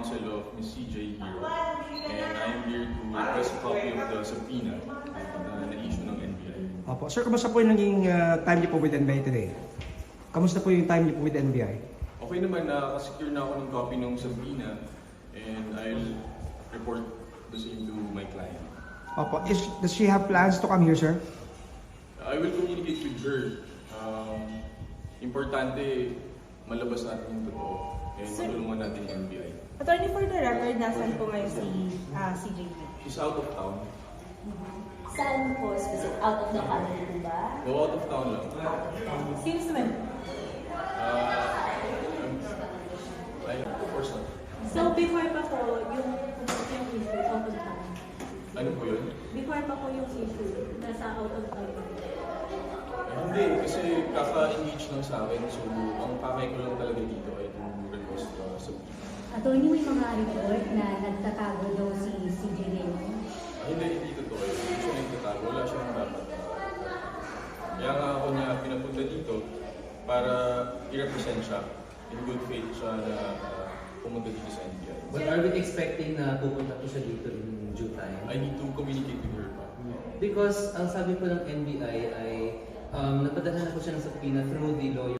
counsel of Ms. CJ Hero, and I'm here to request a copy of the subpoena na issue ng NBI. Opo. Sir, kamusta po yung naging time niyo po with NBI today? Kamusta po yung time niyo po with NBI? Okay naman, nakasecure na ako ng copy ng subpoena, and I'll report the same to my client. Opo. Does she have plans to come here, sir? I will communicate with her. Importante, malabas natin yung totoo and matulungan natin yung NBI. Attorney, for the record, nasan po ngayon si CJP? She's out of town. Saan po specific? Out of the country po ba? Go out of town lang. Since when? Of course not. So before pa po yung issue, out of town. Ano po yun? Before pa po yung issue, nasa out of town. Hindi, kasi kaka-engage lang sa akin. So, ang pakay ko lang talaga dito ay itong request sa Attorney, may mga report na nagtatago daw si CJ Leon. Hindi totoo yun. Hindi siya nagtatago. Wala siyang dapat. Kaya nga ako niya pinapunta dito para i-represent siya. In good faith siya na pumunta dito sa NBI. But are we expecting na pupunta po siya dito in due time? I need to communicate with her pa. Because ang sabi po ng NBI ay napadala na po siya ng subpoena through the lawyer.